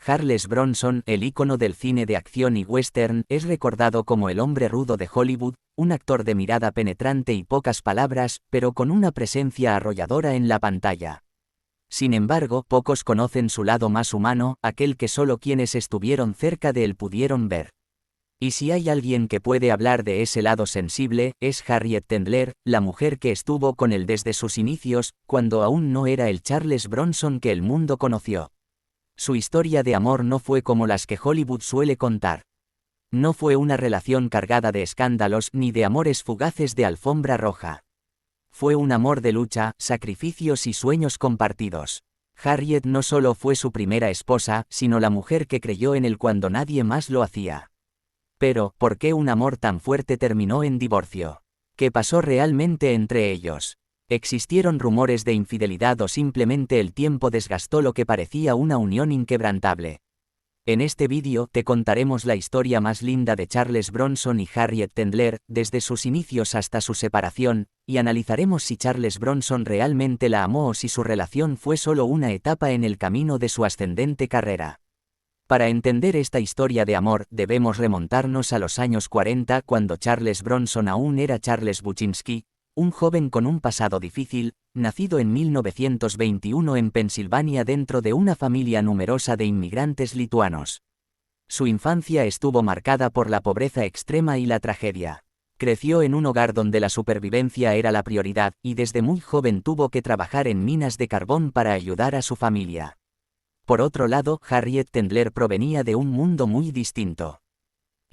Charles Bronson, el ícono del cine de acción y western, es recordado como el hombre rudo de Hollywood, un actor de mirada penetrante y pocas palabras, pero con una presencia arrolladora en la pantalla. Sin embargo, pocos conocen su lado más humano, aquel que solo quienes estuvieron cerca de él pudieron ver. Y si hay alguien que puede hablar de ese lado sensible, es Harriet Tendler, la mujer que estuvo con él desde sus inicios, cuando aún no era el Charles Bronson que el mundo conoció. Su historia de amor no fue como las que Hollywood suele contar. No fue una relación cargada de escándalos ni de amores fugaces de alfombra roja. Fue un amor de lucha, sacrificios y sueños compartidos. Harriet no solo fue su primera esposa, sino la mujer que creyó en él cuando nadie más lo hacía. Pero, ¿por qué un amor tan fuerte terminó en divorcio? ¿Qué pasó realmente entre ellos? ¿Existieron rumores de infidelidad o simplemente el tiempo desgastó lo que parecía una unión inquebrantable? En este vídeo te contaremos la historia más linda de Charles Bronson y Harriet Tendler, desde sus inicios hasta su separación, y analizaremos si Charles Bronson realmente la amó o si su relación fue solo una etapa en el camino de su ascendente carrera. Para entender esta historia de amor, debemos remontarnos a los años 40 cuando Charles Bronson aún era Charles Buczynski, un joven con un pasado difícil, nacido en 1921 en Pensilvania dentro de una familia numerosa de inmigrantes lituanos. Su infancia estuvo marcada por la pobreza extrema y la tragedia. Creció en un hogar donde la supervivencia era la prioridad, y desde muy joven tuvo que trabajar en minas de carbón para ayudar a su familia. Por otro lado, Harriet Tendler provenía de un mundo muy distinto.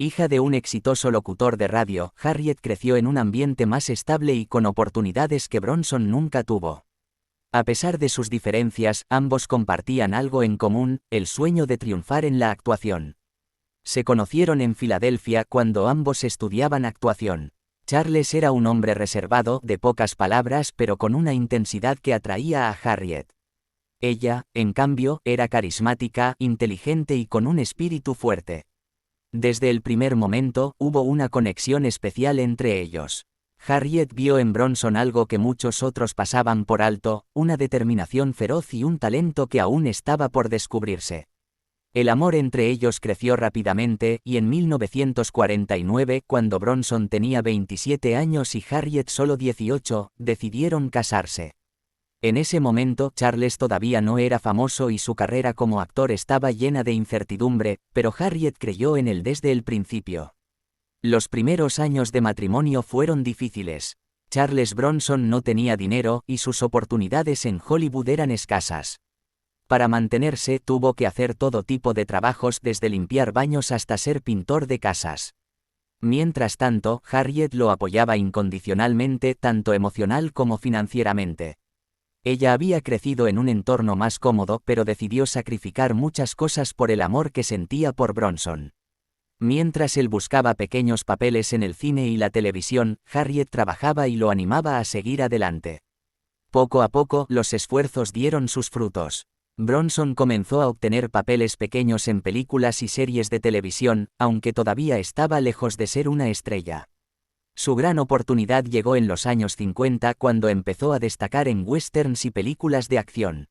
Hija de un exitoso locutor de radio, Harriet creció en un ambiente más estable y con oportunidades que Bronson nunca tuvo. A pesar de sus diferencias, ambos compartían algo en común, el sueño de triunfar en la actuación. Se conocieron en Filadelfia cuando ambos estudiaban actuación. Charles era un hombre reservado, de pocas palabras pero con una intensidad que atraía a Harriet. Ella, en cambio, era carismática, inteligente y con un espíritu fuerte. Desde el primer momento, hubo una conexión especial entre ellos. Harriet vio en Bronson algo que muchos otros pasaban por alto, una determinación feroz y un talento que aún estaba por descubrirse. El amor entre ellos creció rápidamente, y en 1949, cuando Bronson tenía 27 años y Harriet solo 18, decidieron casarse. En ese momento, Charles todavía no era famoso y su carrera como actor estaba llena de incertidumbre, pero Harriet creyó en él desde el principio. Los primeros años de matrimonio fueron difíciles. Charles Bronson no tenía dinero y sus oportunidades en Hollywood eran escasas. Para mantenerse tuvo que hacer todo tipo de trabajos desde limpiar baños hasta ser pintor de casas. Mientras tanto, Harriet lo apoyaba incondicionalmente tanto emocional como financieramente. Ella había crecido en un entorno más cómodo pero decidió sacrificar muchas cosas por el amor que sentía por Bronson. Mientras él buscaba pequeños papeles en el cine y la televisión, Harriet trabajaba y lo animaba a seguir adelante. Poco a poco, los esfuerzos dieron sus frutos. Bronson comenzó a obtener papeles pequeños en películas y series de televisión, aunque todavía estaba lejos de ser una estrella. Su gran oportunidad llegó en los años 50 cuando empezó a destacar en westerns y películas de acción.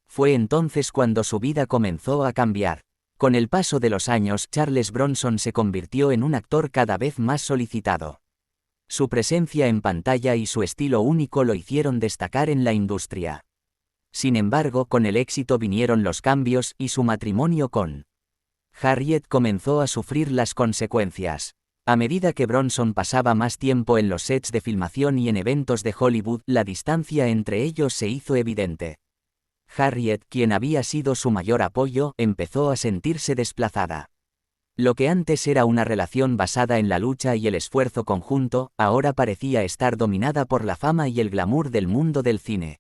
Fue entonces cuando su vida comenzó a cambiar. Con el paso de los años, Charles Bronson se convirtió en un actor cada vez más solicitado. Su presencia en pantalla y su estilo único lo hicieron destacar en la industria. Sin embargo, con el éxito vinieron los cambios y su matrimonio con Harriet comenzó a sufrir las consecuencias. A medida que Bronson pasaba más tiempo en los sets de filmación y en eventos de Hollywood, la distancia entre ellos se hizo evidente. Harriet, quien había sido su mayor apoyo, empezó a sentirse desplazada. Lo que antes era una relación basada en la lucha y el esfuerzo conjunto, ahora parecía estar dominada por la fama y el glamour del mundo del cine.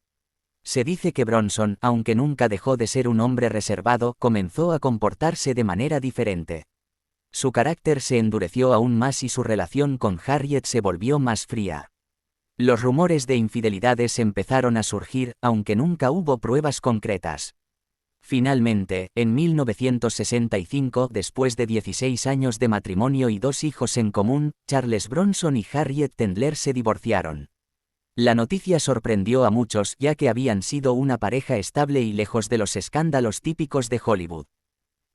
Se dice que Bronson, aunque nunca dejó de ser un hombre reservado, comenzó a comportarse de manera diferente. Su carácter se endureció aún más y su relación con Harriet se volvió más fría. Los rumores de infidelidades empezaron a surgir, aunque nunca hubo pruebas concretas. Finalmente, en 1965, después de 16 años de matrimonio y 2 hijos en común, Charles Bronson y Harriet Tendler se divorciaron. La noticia sorprendió a muchos ya que habían sido una pareja estable y lejos de los escándalos típicos de Hollywood.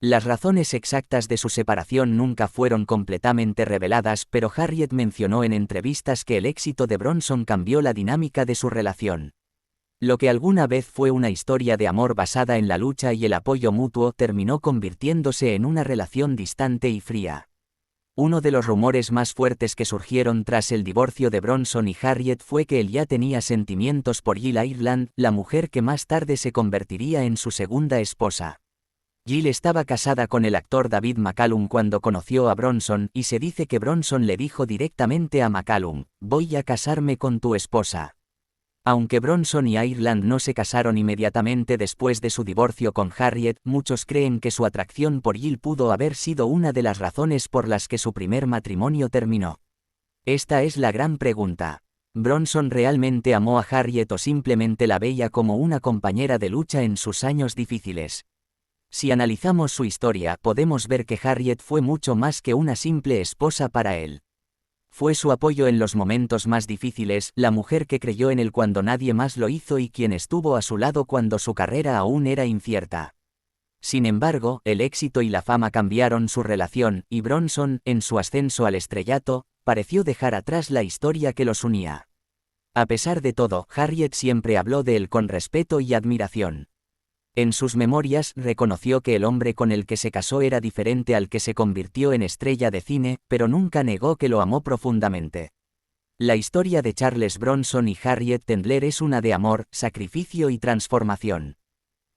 Las razones exactas de su separación nunca fueron completamente reveladas, pero Harriet mencionó en entrevistas que el éxito de Bronson cambió la dinámica de su relación. Lo que alguna vez fue una historia de amor basada en la lucha y el apoyo mutuo terminó convirtiéndose en una relación distante y fría. Uno de los rumores más fuertes que surgieron tras el divorcio de Bronson y Harriet fue que él ya tenía sentimientos por Jill Ireland, la mujer que más tarde se convertiría en su segunda esposa. Jill estaba casada con el actor David McCallum cuando conoció a Bronson, y se dice que Bronson le dijo directamente a McCallum: «Voy a casarme con tu esposa». Aunque Bronson y Ireland no se casaron inmediatamente después de su divorcio con Harriet, muchos creen que su atracción por Jill pudo haber sido una de las razones por las que su primer matrimonio terminó. Esta es la gran pregunta. ¿Bronson realmente amó a Harriet o simplemente la veía como una compañera de lucha en sus años difíciles? Si analizamos su historia, podemos ver que Harriet fue mucho más que una simple esposa para él. Fue su apoyo en los momentos más difíciles, la mujer que creyó en él cuando nadie más lo hizo y quien estuvo a su lado cuando su carrera aún era incierta. Sin embargo, el éxito y la fama cambiaron su relación, y Bronson, en su ascenso al estrellato, pareció dejar atrás la historia que los unía. A pesar de todo, Harriet siempre habló de él con respeto y admiración. En sus memorias reconoció que el hombre con el que se casó era diferente al que se convirtió en estrella de cine, pero nunca negó que lo amó profundamente. La historia de Charles Bronson y Harriet Tendler es una de amor, sacrificio y transformación.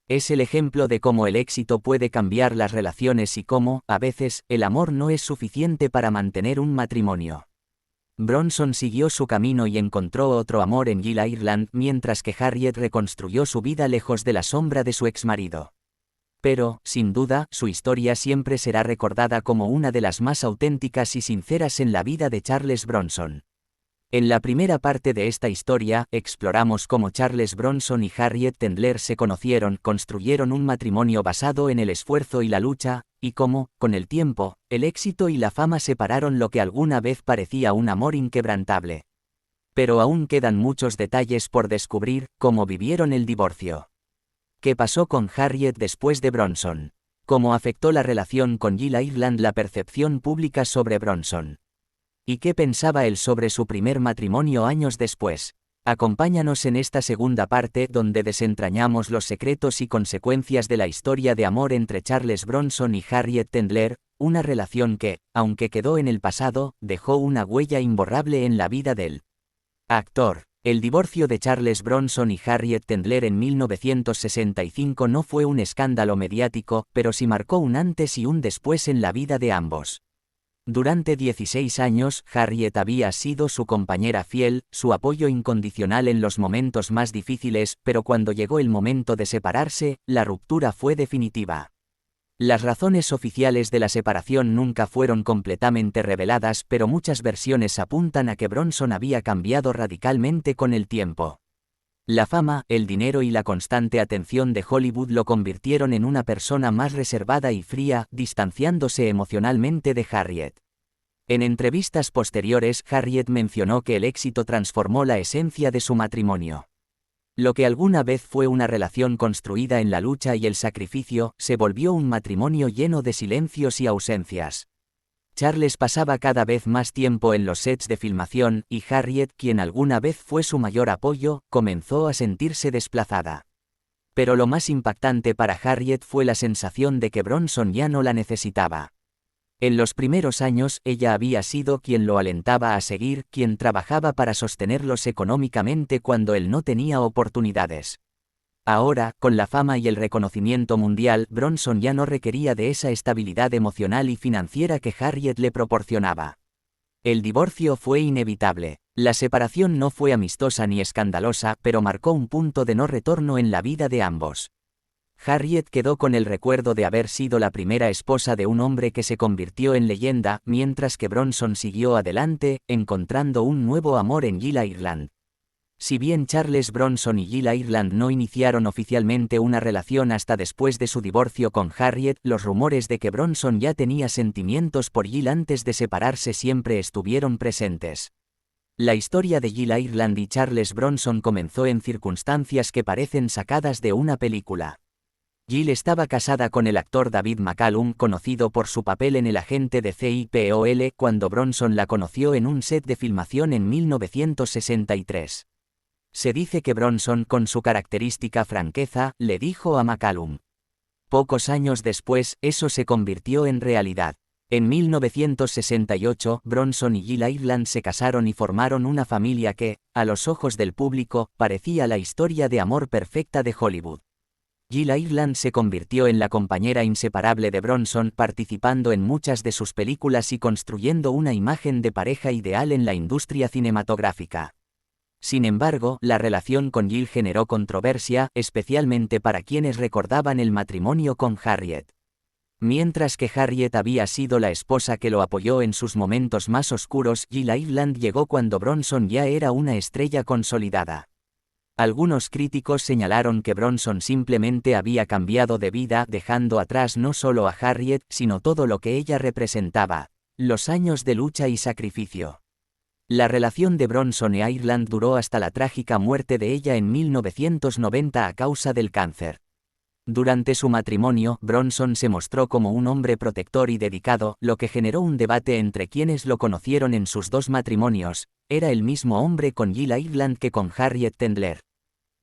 Es el ejemplo de cómo el éxito puede cambiar las relaciones y cómo, a veces, el amor no es suficiente para mantener un matrimonio. Bronson siguió su camino y encontró otro amor en Jill Ireland, mientras que Harriet reconstruyó su vida lejos de la sombra de su exmarido. Pero, sin duda, su historia siempre será recordada como una de las más auténticas y sinceras en la vida de Charles Bronson. En la primera parte de esta historia, exploramos cómo Charles Bronson y Harriet Tendler se conocieron, construyeron un matrimonio basado en el esfuerzo y la lucha, y cómo, con el tiempo, el éxito y la fama separaron lo que alguna vez parecía un amor inquebrantable. Pero aún quedan muchos detalles por descubrir, cómo vivieron el divorcio. ¿Qué pasó con Harriet después de Bronson? ¿Cómo afectó la relación con Jill Ireland la percepción pública sobre Bronson? ¿Y qué pensaba él sobre su primer matrimonio años después? Acompáñanos en esta segunda parte donde desentrañamos los secretos y consecuencias de la historia de amor entre Charles Bronson y Harriet Tendler, una relación que, aunque quedó en el pasado, dejó una huella imborrable en la vida del actor. El divorcio de Charles Bronson y Harriet Tendler en 1965 no fue un escándalo mediático, pero sí marcó un antes y un después en la vida de ambos. Durante 16 años, Harriet había sido su compañera fiel, su apoyo incondicional en los momentos más difíciles, pero cuando llegó el momento de separarse, la ruptura fue definitiva. Las razones oficiales de la separación nunca fueron completamente reveladas, pero muchas versiones apuntan a que Bronson había cambiado radicalmente con el tiempo. La fama, el dinero y la constante atención de Hollywood lo convirtieron en una persona más reservada y fría, distanciándose emocionalmente de Harriet. En entrevistas posteriores, Harriet mencionó que el éxito transformó la esencia de su matrimonio. Lo que alguna vez fue una relación construida en la lucha y el sacrificio, se volvió un matrimonio lleno de silencios y ausencias. Charles pasaba cada vez más tiempo en los sets de filmación, y Harriet, quien alguna vez fue su mayor apoyo, comenzó a sentirse desplazada. Pero lo más impactante para Harriet fue la sensación de que Bronson ya no la necesitaba. En los primeros años, ella había sido quien lo alentaba a seguir, quien trabajaba para sostenerlos económicamente cuando él no tenía oportunidades. Ahora, con la fama y el reconocimiento mundial, Bronson ya no requería de esa estabilidad emocional y financiera que Harriet le proporcionaba. El divorcio fue inevitable. La separación no fue amistosa ni escandalosa, pero marcó un punto de no retorno en la vida de ambos. Harriet quedó con el recuerdo de haber sido la primera esposa de un hombre que se convirtió en leyenda, mientras que Bronson siguió adelante, encontrando un nuevo amor en Jill Ireland. Si bien Charles Bronson y Jill Ireland no iniciaron oficialmente una relación hasta después de su divorcio con Harriet, los rumores de que Bronson ya tenía sentimientos por Jill antes de separarse siempre estuvieron presentes. La historia de Jill Ireland y Charles Bronson comenzó en circunstancias que parecen sacadas de una película. Jill estaba casada con el actor David McCallum, conocido por su papel en El agente de CIPOL, cuando Bronson la conoció en un set de filmación en 1963. Se dice que Bronson, con su característica franqueza, le dijo a McCallum. Pocos años después, eso se convirtió en realidad. En 1968, Bronson y Jill Ireland se casaron y formaron una familia que, a los ojos del público, parecía la historia de amor perfecta de Hollywood. Jill Ireland se convirtió en la compañera inseparable de Bronson, participando en muchas de sus películas y construyendo una imagen de pareja ideal en la industria cinematográfica. Sin embargo, la relación con Jill generó controversia, especialmente para quienes recordaban el matrimonio con Harriet. Mientras que Harriet había sido la esposa que lo apoyó en sus momentos más oscuros, Jill Ireland llegó cuando Bronson ya era una estrella consolidada. Algunos críticos señalaron que Bronson simplemente había cambiado de vida, dejando atrás no solo a Harriet, sino todo lo que ella representaba, los años de lucha y sacrificio. La relación de Bronson e Ireland duró hasta la trágica muerte de ella en 1990 a causa del cáncer. Durante su matrimonio, Bronson se mostró como un hombre protector y dedicado, lo que generó un debate entre quienes lo conocieron en sus dos matrimonios. ¿Era el mismo hombre con Jill Ireland que con Harriet Tendler?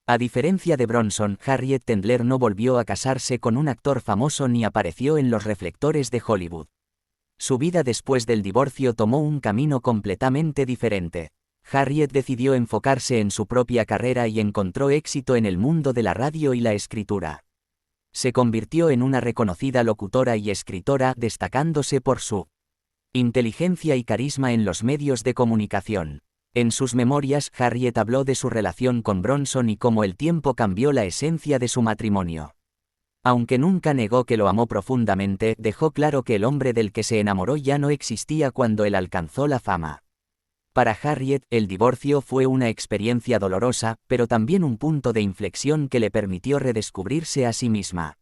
A diferencia de Bronson, Harriet Tendler no volvió a casarse con un actor famoso ni apareció en los reflectores de Hollywood. Su vida después del divorcio tomó un camino completamente diferente. Harriet decidió enfocarse en su propia carrera y encontró éxito en el mundo de la radio y la escritura. Se convirtió en una reconocida locutora y escritora, destacándose por su inteligencia y carisma en los medios de comunicación. En sus memorias, Harriet habló de su relación con Bronson y cómo el tiempo cambió la esencia de su matrimonio. Aunque nunca negó que lo amó profundamente, dejó claro que el hombre del que se enamoró ya no existía cuando él alcanzó la fama. Para Harriet, el divorcio fue una experiencia dolorosa, pero también un punto de inflexión que le permitió redescubrirse a sí misma.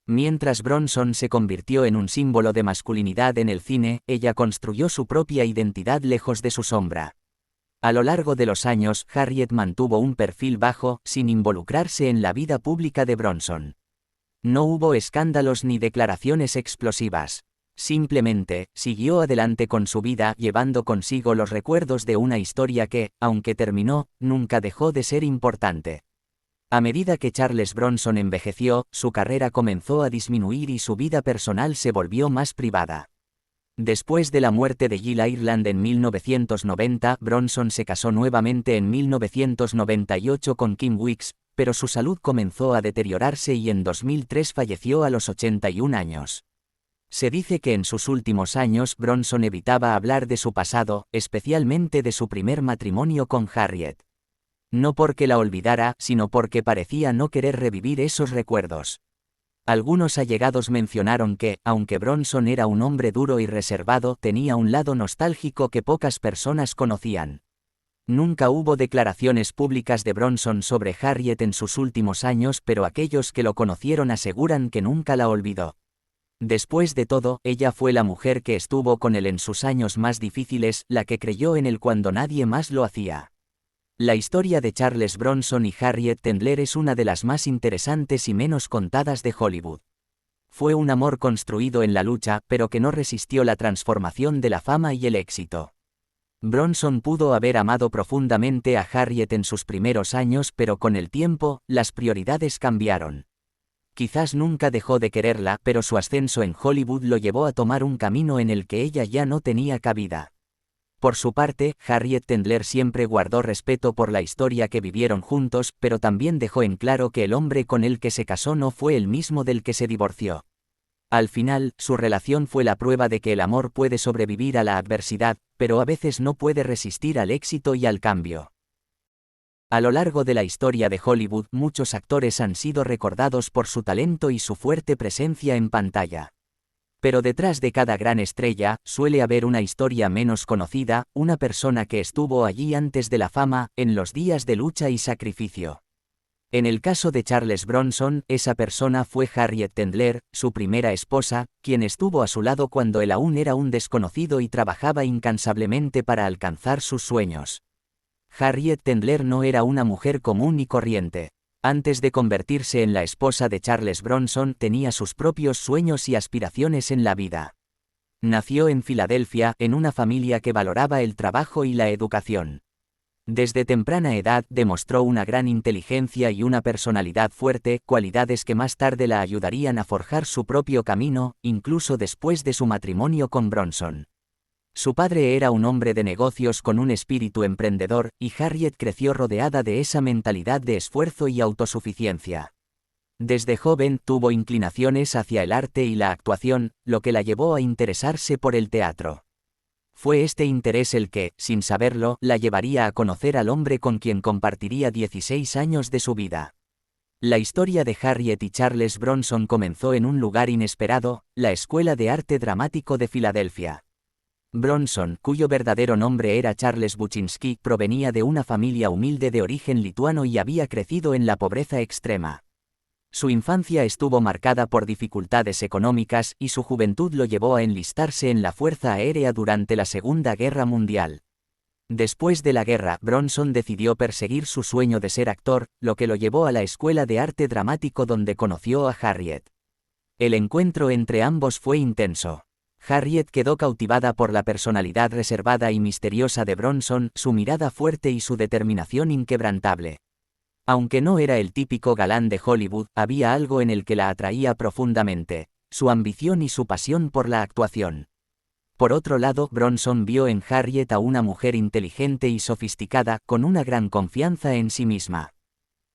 Mientras Bronson se convirtió en un símbolo de masculinidad en el cine, ella construyó su propia identidad lejos de su sombra. A lo largo de los años, Harriet mantuvo un perfil bajo, sin involucrarse en la vida pública de Bronson. No hubo escándalos ni declaraciones explosivas. Simplemente, siguió adelante con su vida, llevando consigo los recuerdos de una historia que, aunque terminó, nunca dejó de ser importante. A medida que Charles Bronson envejeció, su carrera comenzó a disminuir y su vida personal se volvió más privada. Después de la muerte de Jill Ireland en 1990, Bronson se casó nuevamente en 1998 con Kim Weeks, pero su salud comenzó a deteriorarse y en 2003 falleció a los 81 años. Se dice que en sus últimos años Bronson evitaba hablar de su pasado, especialmente de su primer matrimonio con Harriet. No porque la olvidara, sino porque parecía no querer revivir esos recuerdos. Algunos allegados mencionaron que, aunque Bronson era un hombre duro y reservado, tenía un lado nostálgico que pocas personas conocían. Nunca hubo declaraciones públicas de Bronson sobre Harriet en sus últimos años, pero aquellos que lo conocieron aseguran que nunca la olvidó. Después de todo, ella fue la mujer que estuvo con él en sus años más difíciles, la que creyó en él cuando nadie más lo hacía. La historia de Charles Bronson y Harriet Tendler es una de las más interesantes y menos contadas de Hollywood. Fue un amor construido en la lucha, pero que no resistió la transformación de la fama y el éxito. Bronson pudo haber amado profundamente a Harriet en sus primeros años, pero con el tiempo, las prioridades cambiaron. Quizás nunca dejó de quererla, pero su ascenso en Hollywood lo llevó a tomar un camino en el que ella ya no tenía cabida. Por su parte, Harriet Tendler siempre guardó respeto por la historia que vivieron juntos, pero también dejó en claro que el hombre con el que se casó no fue el mismo del que se divorció. Al final, su relación fue la prueba de que el amor puede sobrevivir a la adversidad, pero a veces no puede resistir al éxito y al cambio. A lo largo de la historia de Hollywood, muchos actores han sido recordados por su talento y su fuerte presencia en pantalla. Pero detrás de cada gran estrella, suele haber una historia menos conocida, una persona que estuvo allí antes de la fama, en los días de lucha y sacrificio. En el caso de Charles Bronson, esa persona fue Harriet Tendler, su primera esposa, quien estuvo a su lado cuando él aún era un desconocido y trabajaba incansablemente para alcanzar sus sueños. Harriet Tendler no era una mujer común y corriente. Antes de convertirse en la esposa de Charles Bronson, tenía sus propios sueños y aspiraciones en la vida. Nació en Filadelfia, en una familia que valoraba el trabajo y la educación. Desde temprana edad demostró una gran inteligencia y una personalidad fuerte, cualidades que más tarde la ayudarían a forjar su propio camino, incluso después de su matrimonio con Bronson. Su padre era un hombre de negocios con un espíritu emprendedor, y Harriet creció rodeada de esa mentalidad de esfuerzo y autosuficiencia. Desde joven tuvo inclinaciones hacia el arte y la actuación, lo que la llevó a interesarse por el teatro. Fue este interés el que, sin saberlo, la llevaría a conocer al hombre con quien compartiría 16 años de su vida. La historia de Harriet y Charles Bronson comenzó en un lugar inesperado, la Escuela de Arte Dramático de Filadelfia. Bronson, cuyo verdadero nombre era Charles Buczynski, provenía de una familia humilde de origen lituano y había crecido en la pobreza extrema. Su infancia estuvo marcada por dificultades económicas y su juventud lo llevó a enlistarse en la Fuerza Aérea durante la Segunda Guerra Mundial. Después de la guerra, Bronson decidió perseguir su sueño de ser actor, lo que lo llevó a la Escuela de Arte Dramático donde conoció a Harriet. El encuentro entre ambos fue intenso. Harriet quedó cautivada por la personalidad reservada y misteriosa de Bronson, su mirada fuerte y su determinación inquebrantable. Aunque no era el típico galán de Hollywood, había algo en el que la atraía profundamente, su ambición y su pasión por la actuación. Por otro lado, Bronson vio en Harriet a una mujer inteligente y sofisticada, con una gran confianza en sí misma.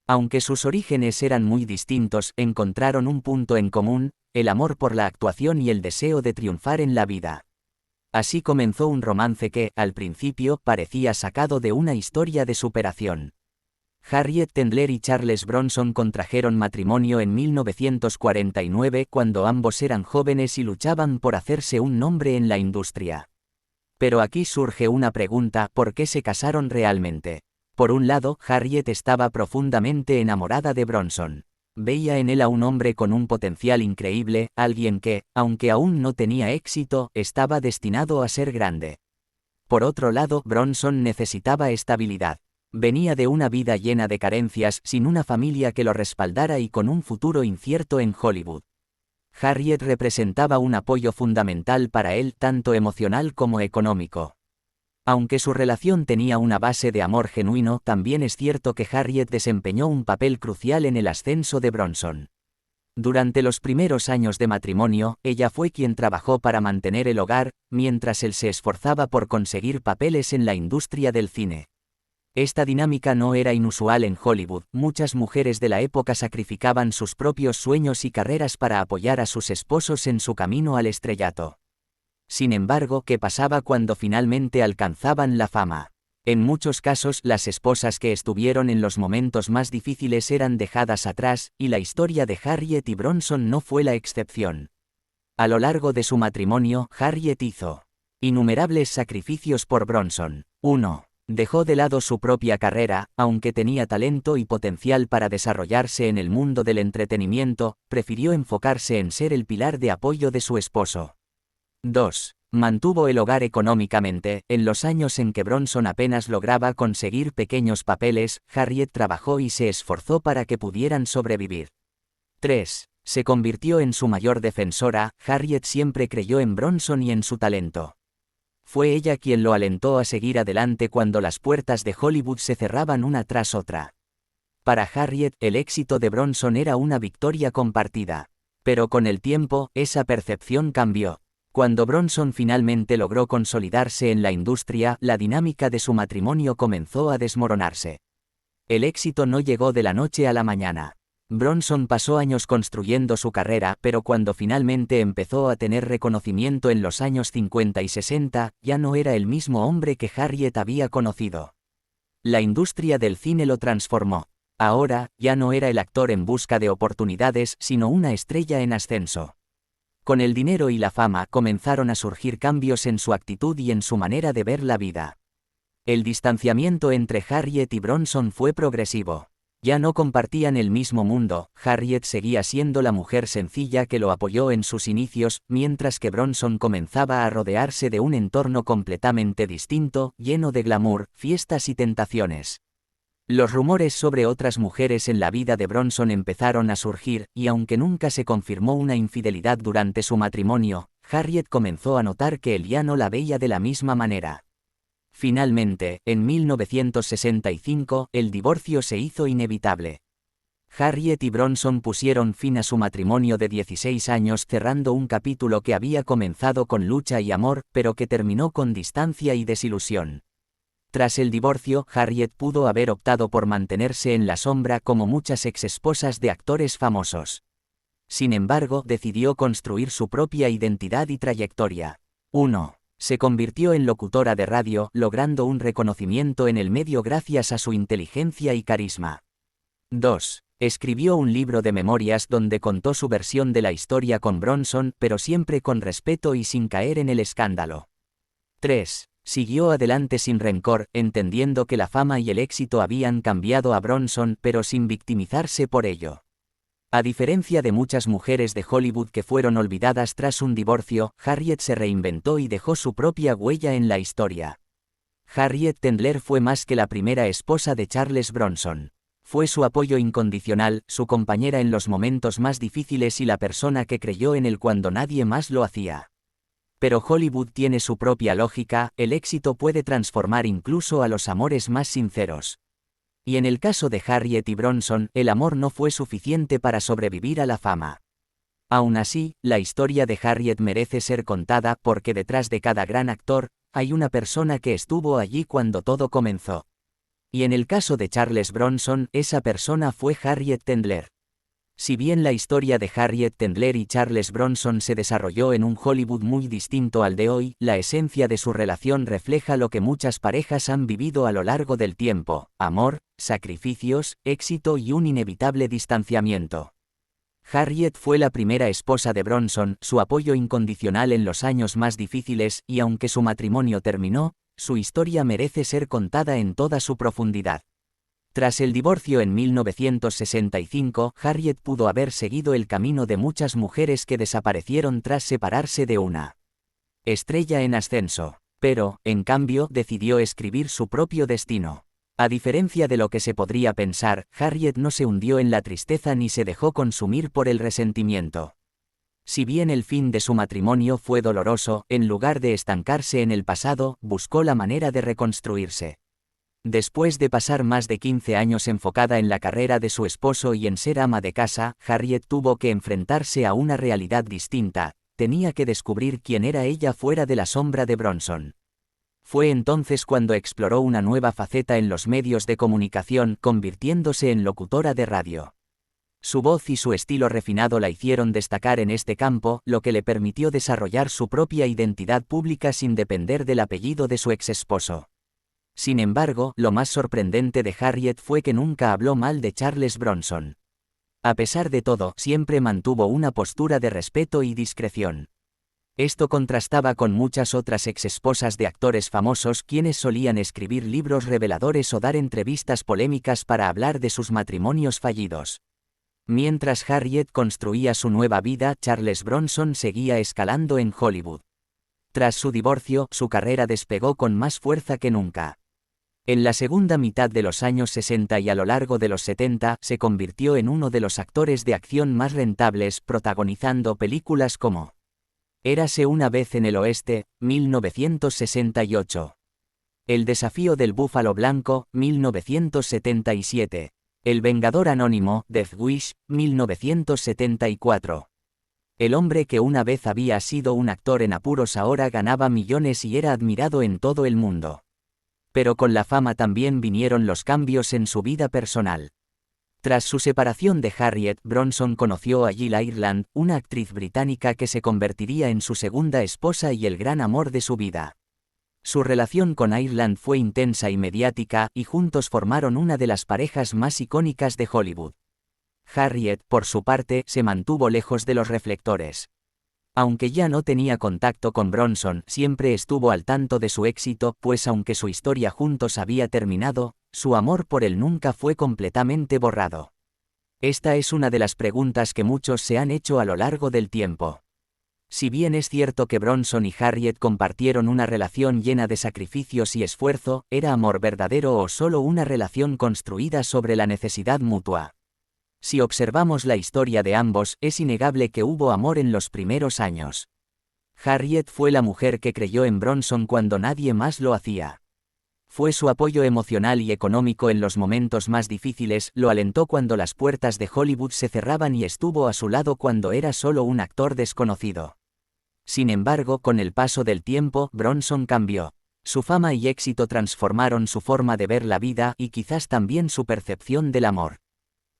Aunque sus orígenes eran muy distintos, encontraron un punto en común, el amor por la actuación y el deseo de triunfar en la vida. Así comenzó un romance que, al principio, parecía sacado de una historia de superación. Harriet Tendler y Charles Bronson contrajeron matrimonio en 1949 cuando ambos eran jóvenes y luchaban por hacerse un nombre en la industria. Pero aquí surge una pregunta: ¿por qué se casaron realmente? Por un lado, Harriet estaba profundamente enamorada de Bronson. Veía en él a un hombre con un potencial increíble, alguien que, aunque aún no tenía éxito, estaba destinado a ser grande. Por otro lado, Bronson necesitaba estabilidad. Venía de una vida llena de carencias, sin una familia que lo respaldara y con un futuro incierto en Hollywood. Harriet representaba un apoyo fundamental para él, tanto emocional como económico. Aunque su relación tenía una base de amor genuino, también es cierto que Harriet desempeñó un papel crucial en el ascenso de Bronson. Durante los primeros años de matrimonio, ella fue quien trabajó para mantener el hogar, mientras él se esforzaba por conseguir papeles en la industria del cine. Esta dinámica no era inusual en Hollywood, muchas mujeres de la época sacrificaban sus propios sueños y carreras para apoyar a sus esposos en su camino al estrellato. Sin embargo, ¿qué pasaba cuando finalmente alcanzaban la fama? En muchos casos, las esposas que estuvieron en los momentos más difíciles eran dejadas atrás, y la historia de Harriet y Bronson no fue la excepción. A lo largo de su matrimonio, Harriet hizo innumerables sacrificios por Bronson. 1. Dejó de lado su propia carrera, aunque tenía talento y potencial para desarrollarse en el mundo del entretenimiento, prefirió enfocarse en ser el pilar de apoyo de su esposo. 2. Mantuvo el hogar económicamente. En los años en que Bronson apenas lograba conseguir pequeños papeles, Harriet trabajó y se esforzó para que pudieran sobrevivir. 3. Se convirtió en su mayor defensora. Harriet siempre creyó en Bronson y en su talento. Fue ella quien lo alentó a seguir adelante cuando las puertas de Hollywood se cerraban una tras otra. Para Harriet, el éxito de Bronson era una victoria compartida. Pero con el tiempo, esa percepción cambió. Cuando Bronson finalmente logró consolidarse en la industria, la dinámica de su matrimonio comenzó a desmoronarse. El éxito no llegó de la noche a la mañana. Bronson pasó años construyendo su carrera, pero cuando finalmente empezó a tener reconocimiento en los años 50 y 60, ya no era el mismo hombre que Harriet había conocido. La industria del cine lo transformó. Ahora, ya no era el actor en busca de oportunidades, sino una estrella en ascenso. Con el dinero y la fama comenzaron a surgir cambios en su actitud y en su manera de ver la vida. El distanciamiento entre Harriet y Bronson fue progresivo. Ya no compartían el mismo mundo. Harriet seguía siendo la mujer sencilla que lo apoyó en sus inicios, mientras que Bronson comenzaba a rodearse de un entorno completamente distinto, lleno de glamour, fiestas y tentaciones. Los rumores sobre otras mujeres en la vida de Bronson empezaron a surgir, y aunque nunca se confirmó una infidelidad durante su matrimonio, Harriet comenzó a notar que él ya no la veía de la misma manera. Finalmente, en 1965, el divorcio se hizo inevitable. Harriet y Bronson pusieron fin a su matrimonio de 16 años cerrando un capítulo que había comenzado con lucha y amor, pero que terminó con distancia y desilusión. Tras el divorcio, Harriet pudo haber optado por mantenerse en la sombra como muchas exesposas de actores famosos. Sin embargo, decidió construir su propia identidad y trayectoria. 1. Se convirtió en locutora de radio, logrando un reconocimiento en el medio gracias a su inteligencia y carisma. 2. Escribió un libro de memorias donde contó su versión de la historia con Bronson, pero siempre con respeto y sin caer en el escándalo. 3. Siguió adelante sin rencor, entendiendo que la fama y el éxito habían cambiado a Bronson, pero sin victimizarse por ello. A diferencia de muchas mujeres de Hollywood que fueron olvidadas tras un divorcio, Harriet se reinventó y dejó su propia huella en la historia. Harriet Tendler fue más que la primera esposa de Charles Bronson. Fue su apoyo incondicional, su compañera en los momentos más difíciles y la persona que creyó en él cuando nadie más lo hacía. Pero Hollywood tiene su propia lógica, el éxito puede transformar incluso a los amores más sinceros. Y en el caso de Harriet y Bronson, el amor no fue suficiente para sobrevivir a la fama. Aún así, la historia de Harriet merece ser contada porque detrás de cada gran actor, hay una persona que estuvo allí cuando todo comenzó. Y en el caso de Charles Bronson, esa persona fue Harriet Tendler. Si bien la historia de Harriet Tendler y Charles Bronson se desarrolló en un Hollywood muy distinto al de hoy, la esencia de su relación refleja lo que muchas parejas han vivido a lo largo del tiempo: amor, sacrificios, éxito y un inevitable distanciamiento. Harriet fue la primera esposa de Bronson, su apoyo incondicional en los años más difíciles, y aunque su matrimonio terminó, su historia merece ser contada en toda su profundidad. Tras el divorcio en 1965, Harriet pudo haber seguido el camino de muchas mujeres que desaparecieron tras separarse de una estrella en ascenso, pero, en cambio, decidió escribir su propio destino. A diferencia de lo que se podría pensar, Harriet no se hundió en la tristeza ni se dejó consumir por el resentimiento. Si bien el fin de su matrimonio fue doloroso, en lugar de estancarse en el pasado, buscó la manera de reconstruirse. Después de pasar más de 15 años enfocada en la carrera de su esposo y en ser ama de casa, Harriet tuvo que enfrentarse a una realidad distinta: tenía que descubrir quién era ella fuera de la sombra de Bronson. Fue entonces cuando exploró una nueva faceta en los medios de comunicación, convirtiéndose en locutora de radio. Su voz y su estilo refinado la hicieron destacar en este campo, lo que le permitió desarrollar su propia identidad pública sin depender del apellido de su exesposo. Sin embargo, lo más sorprendente de Harriet fue que nunca habló mal de Charles Bronson. A pesar de todo, siempre mantuvo una postura de respeto y discreción. Esto contrastaba con muchas otras exesposas de actores famosos quienes solían escribir libros reveladores o dar entrevistas polémicas para hablar de sus matrimonios fallidos. Mientras Harriet construía su nueva vida, Charles Bronson seguía escalando en Hollywood. Tras su divorcio, su carrera despegó con más fuerza que nunca. En la segunda mitad de los años 60 y a lo largo de los 70, se convirtió en uno de los actores de acción más rentables, protagonizando películas como Érase una vez en el oeste, 1968. El desafío del búfalo blanco, 1977. El vengador anónimo, Death Wish, 1974. El hombre que una vez había sido un actor en apuros ahora ganaba millones y era admirado en todo el mundo. Pero con la fama también vinieron los cambios en su vida personal. Tras su separación de Harriet, Bronson conoció a Jill Ireland, una actriz británica que se convertiría en su segunda esposa y el gran amor de su vida. Su relación con Ireland fue intensa y mediática, y juntos formaron una de las parejas más icónicas de Hollywood. Harriet, por su parte, se mantuvo lejos de los reflectores. Aunque ya no tenía contacto con Bronson, siempre estuvo al tanto de su éxito, pues aunque su historia juntos había terminado, su amor por él nunca fue completamente borrado. Esta es una de las preguntas que muchos se han hecho a lo largo del tiempo. Si bien es cierto que Bronson y Harriet compartieron una relación llena de sacrificios y esfuerzo, ¿era amor verdadero o solo una relación construida sobre la necesidad mutua? Si observamos la historia de ambos, es innegable que hubo amor en los primeros años. Harriet fue la mujer que creyó en Bronson cuando nadie más lo hacía. Fue su apoyo emocional y económico en los momentos más difíciles, lo alentó cuando las puertas de Hollywood se cerraban y estuvo a su lado cuando era solo un actor desconocido. Sin embargo, con el paso del tiempo, Bronson cambió. Su fama y éxito transformaron su forma de ver la vida y quizás también su percepción del amor.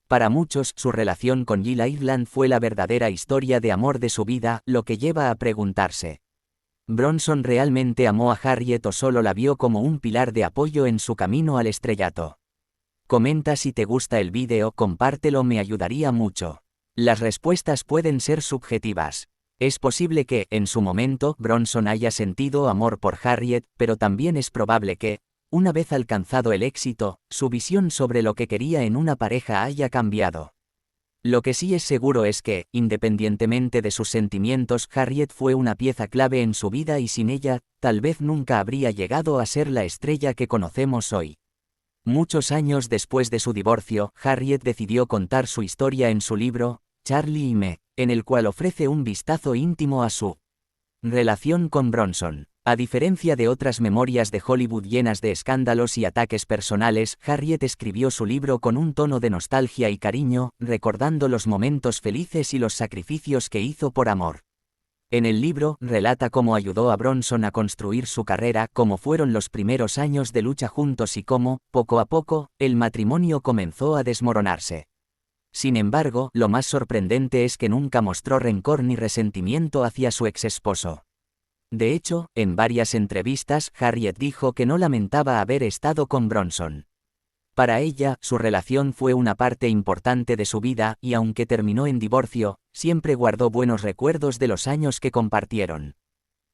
Para muchos, su relación con Jill Ireland fue la verdadera historia de amor de su vida, lo que lleva a preguntarse: ¿Bronson realmente amó a Harriet o solo la vio como un pilar de apoyo en su camino al estrellato? Comenta si te gusta el vídeo, compártelo, me ayudaría mucho. Las respuestas pueden ser subjetivas. Es posible que, en su momento, Bronson haya sentido amor por Harriet, pero también es probable que, una vez alcanzado el éxito, su visión sobre lo que quería en una pareja haya cambiado. Lo que sí es seguro es que, independientemente de sus sentimientos, Harriet fue una pieza clave en su vida y sin ella, tal vez nunca habría llegado a ser la estrella que conocemos hoy. Muchos años después de su divorcio, Harriet decidió contar su historia en su libro, Charlie y Me, en el cual ofrece un vistazo íntimo a su relación con Bronson. A diferencia de otras memorias de Hollywood llenas de escándalos y ataques personales, Harriet escribió su libro con un tono de nostalgia y cariño, recordando los momentos felices y los sacrificios que hizo por amor. En el libro, relata cómo ayudó a Bronson a construir su carrera, cómo fueron los primeros años de lucha juntos y cómo, poco a poco, el matrimonio comenzó a desmoronarse. Sin embargo, lo más sorprendente es que nunca mostró rencor ni resentimiento hacia su exesposo. De hecho, en varias entrevistas, Harriet dijo que no lamentaba haber estado con Bronson. Para ella, su relación fue una parte importante de su vida, y aunque terminó en divorcio, siempre guardó buenos recuerdos de los años que compartieron.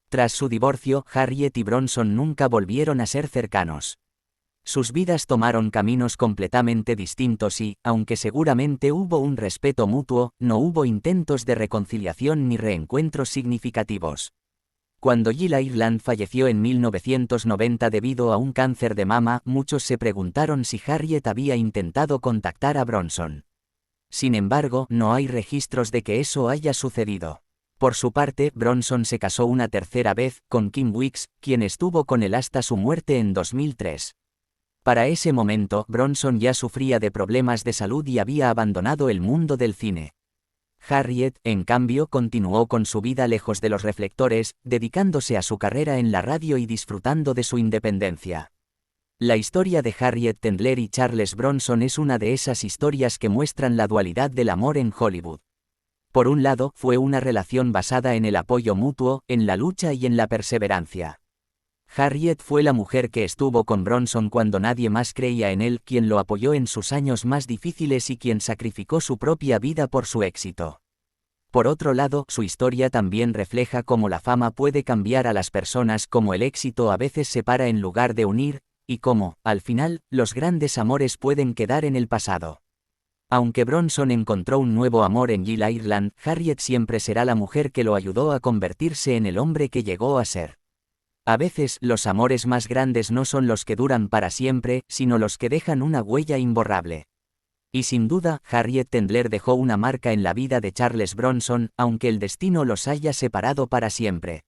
Tras su divorcio, Harriet y Bronson nunca volvieron a ser cercanos. Sus vidas tomaron caminos completamente distintos y, aunque seguramente hubo un respeto mutuo, no hubo intentos de reconciliación ni reencuentros significativos. Cuando Jill Ireland falleció en 1990 debido a un cáncer de mama, muchos se preguntaron si Harriet había intentado contactar a Bronson. Sin embargo, no hay registros de que eso haya sucedido. Por su parte, Bronson se casó una tercera vez, con Kim Weeks, quien estuvo con él hasta su muerte en 2003. Para ese momento, Bronson ya sufría de problemas de salud y había abandonado el mundo del cine. Harriet, en cambio, continuó con su vida lejos de los reflectores, dedicándose a su carrera en la radio y disfrutando de su independencia. La historia de Harriet Tendler y Charles Bronson es una de esas historias que muestran la dualidad del amor en Hollywood. Por un lado, fue una relación basada en el apoyo mutuo, en la lucha y en la perseverancia. Harriet fue la mujer que estuvo con Bronson cuando nadie más creía en él, quien lo apoyó en sus años más difíciles y quien sacrificó su propia vida por su éxito. Por otro lado, su historia también refleja cómo la fama puede cambiar a las personas, cómo el éxito a veces separa en lugar de unir, y cómo, al final, los grandes amores pueden quedar en el pasado. Aunque Bronson encontró un nuevo amor en Jill Ireland, Harriet siempre será la mujer que lo ayudó a convertirse en el hombre que llegó a ser. A veces, los amores más grandes no son los que duran para siempre, sino los que dejan una huella imborrable. Y sin duda, Harriet Tendler dejó una marca en la vida de Charles Bronson, aunque el destino los haya separado para siempre.